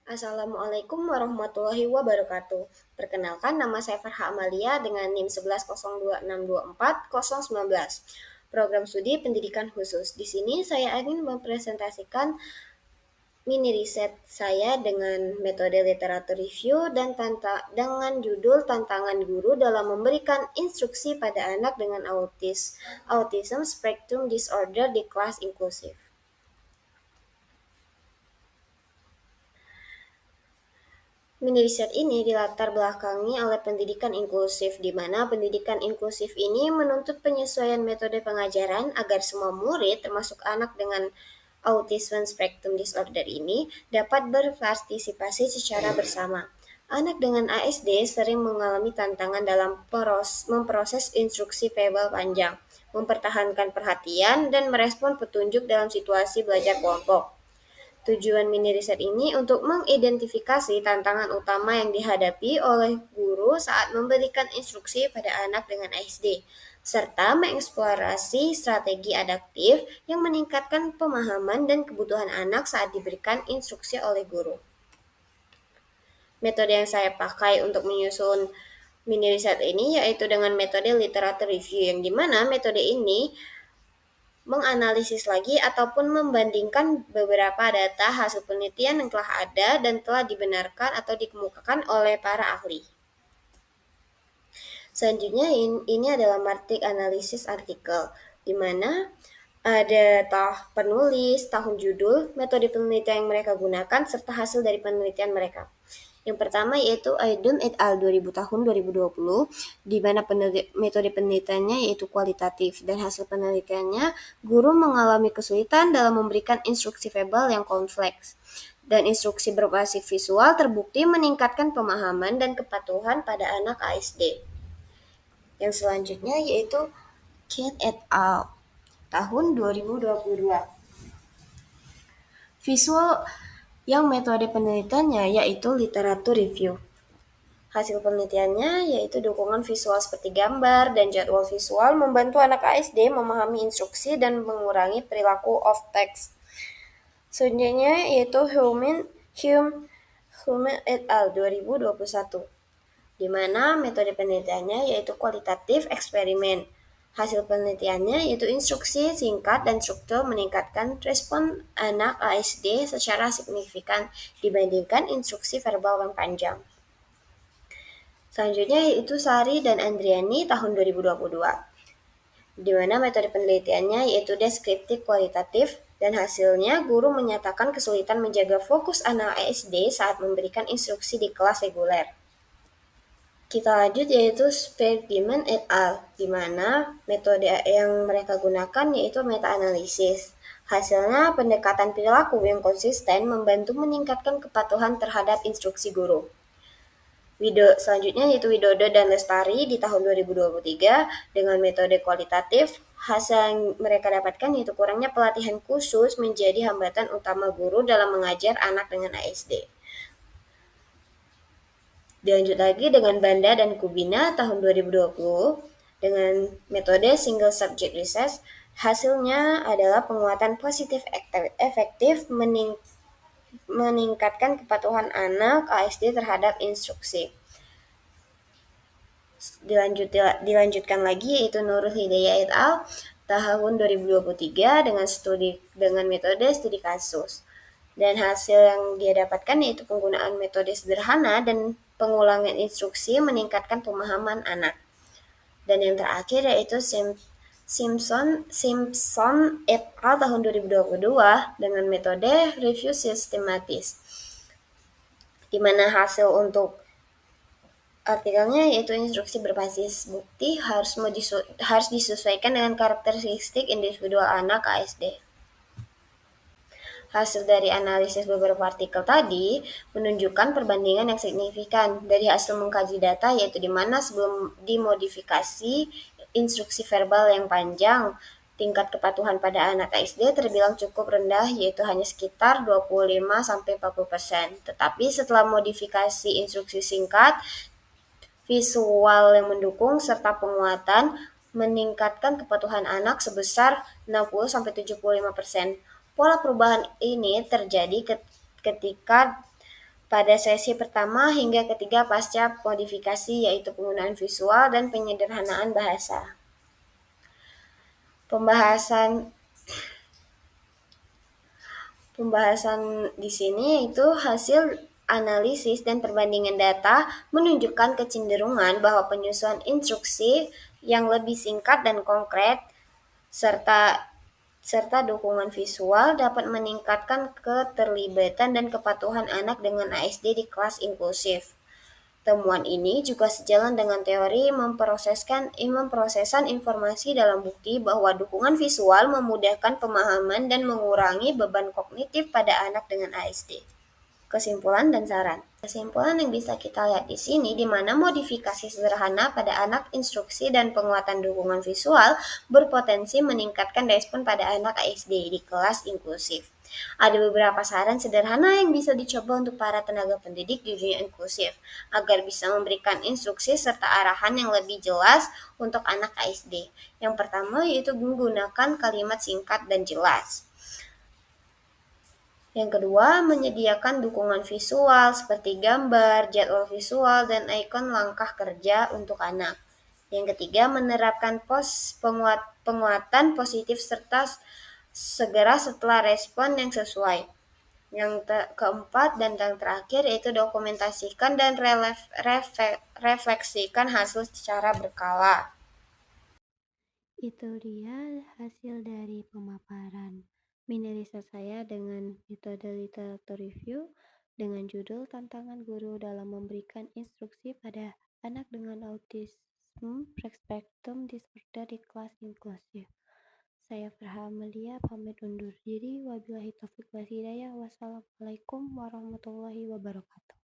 Assalamualaikum warahmatullahi wabarakatuh. Perkenalkan, nama saya Farha Amalia dengan NIM 1102624019. Program Studi Pendidikan Khusus. Di sini saya ingin mempresentasikan mini riset saya dengan metode literatur review dan dengan judul Tantangan Guru dalam Memberikan Instruksi pada Anak dengan Autism Spectrum Disorder di Kelas Inklusif. Mini riset ini dilatar belakangi oleh pendidikan inklusif, di mana pendidikan inklusif ini menuntut penyesuaian metode pengajaran agar semua murid, termasuk anak dengan autism spectrum disorder ini, dapat berpartisipasi secara bersama. Anak dengan ASD sering mengalami tantangan dalam memproses instruksi verbal panjang, mempertahankan perhatian, dan merespon petunjuk dalam situasi belajar kelompok. Tujuan mini riset ini untuk mengidentifikasi tantangan utama yang dihadapi oleh guru saat memberikan instruksi pada anak dengan ASD, serta mengeksplorasi strategi adaptif yang meningkatkan pemahaman dan kebutuhan anak saat diberikan instruksi oleh guru. Metode yang saya pakai untuk menyusun mini riset ini yaitu dengan metode literatur review, yang dimana metode ini menganalisis lagi ataupun membandingkan beberapa data hasil penelitian yang telah ada dan telah dibenarkan atau dikemukakan oleh para ahli. Selanjutnya ini adalah matriks analisis artikel, di mana ada penulis, tahun judul, metode penelitian yang mereka gunakan, serta hasil dari penelitian mereka. Yang pertama yaitu Aydun et al. 2000 tahun 2020, di mana metode penelitiannya yaitu kualitatif, dan hasil penelitiannya guru mengalami kesulitan dalam memberikan instruksi verbal yang kompleks. Dan instruksi berbasis visual terbukti meningkatkan pemahaman dan kepatuhan pada anak ASD. Yang selanjutnya yaitu Kate et al. Tahun 2022. Visual yang metode penelitiannya yaitu literatur review. Hasil penelitiannya yaitu dukungan visual seperti gambar dan jadwal visual membantu anak ASD memahami instruksi dan mengurangi perilaku off text. Selanjutnya yaitu Hume et al. 2021, di mana metode penelitiannya yaitu kualitatif eksperimen. Hasil penelitiannya yaitu instruksi singkat dan struktur meningkatkan respon anak ASD secara signifikan dibandingkan instruksi verbal yang panjang. Selanjutnya yaitu Sari dan Andriani tahun 2022, di mana metode penelitiannya yaitu deskriptif kualitatif, dan hasilnya guru menyatakan kesulitan menjaga fokus anak ASD saat memberikan instruksi di kelas reguler. Kita lanjut yaitu Spiegelman et al., di mana metode yang mereka gunakan yaitu meta-analisis. Hasilnya pendekatan perilaku yang konsisten membantu meningkatkan kepatuhan terhadap instruksi guru. Selanjutnya yaitu Widodo dan Lestari di tahun 2023 dengan metode kualitatif. Hasil yang mereka dapatkan yaitu kurangnya pelatihan khusus menjadi hambatan utama guru dalam mengajar anak dengan ASD. Dilanjut lagi dengan Banda dan Kubina tahun 2020 dengan metode single subject research. Hasilnya adalah penguatan positif efektif meningkatkan kepatuhan anak ASD terhadap instruksi. Dilanjutkan lagi yaitu Nurul Hidayah et al. Tahun 2023 dengan metode studi kasus. Dan hasil yang dia dapatkan yaitu penggunaan metode sederhana dan pengulangan instruksi meningkatkan pemahaman anak. Dan yang terakhir yaitu Simpson et al. Tahun 2022 dengan metode review sistematis, di mana hasil untuk artikelnya yaitu instruksi berbasis bukti harus disesuaikan dengan karakteristik individual anak ASD. Hasil dari analisis beberapa artikel tadi menunjukkan perbandingan yang signifikan dari hasil mengkaji data, yaitu di mana sebelum dimodifikasi instruksi verbal yang panjang, tingkat kepatuhan pada anak ASD terbilang cukup rendah, yaitu hanya sekitar 25-40%. Tetapi setelah modifikasi instruksi singkat, visual yang mendukung, serta penguatan, meningkatkan kepatuhan anak sebesar 60-75%. Pola perubahan ini terjadi ketika pada sesi pertama hingga ketiga pasca modifikasi, yaitu penggunaan visual dan penyederhanaan bahasa. Pembahasan Pembahasan di sini itu hasil analisis dan perbandingan data menunjukkan kecenderungan bahwa penyusunan instruksi yang lebih singkat dan konkret serta serta dukungan visual dapat meningkatkan keterlibatan dan kepatuhan anak dengan ASD di kelas inklusif. Temuan ini juga sejalan dengan teori memprosesan informasi dalam bukti bahwa dukungan visual memudahkan pemahaman dan mengurangi beban kognitif pada anak dengan ASD. Kesimpulan dan saran. Kesimpulan yang bisa kita lihat di sini, di mana modifikasi sederhana pada anak, instruksi, dan penguatan dukungan visual berpotensi meningkatkan respon pada anak ASD di kelas inklusif. Ada beberapa saran sederhana yang bisa dicoba untuk para tenaga pendidik di dunia inklusif, agar bisa memberikan instruksi serta arahan yang lebih jelas untuk anak ASD. Yang pertama yaitu menggunakan kalimat singkat dan jelas. Yang kedua, menyediakan dukungan visual seperti gambar, jadwal visual, dan ikon langkah kerja untuk anak. Yang ketiga, menerapkan penguatan positif serta segera setelah respon yang sesuai. Yang keempat dan yang terakhir yaitu dokumentasikan dan refleksikan hasil secara berkala. Itu dia hasil dari pemaparan mini riset saya dengan metode literatur review dengan judul Tantangan Guru dalam Memberikan Instruksi pada Anak dengan Autism Spektrum Disorder di Kelas Inklusif. Saya Farha Amalia pamit undur diri. Wabillahi taufiq wal hidayah. Wassalamualaikum warahmatullahi wabarakatuh.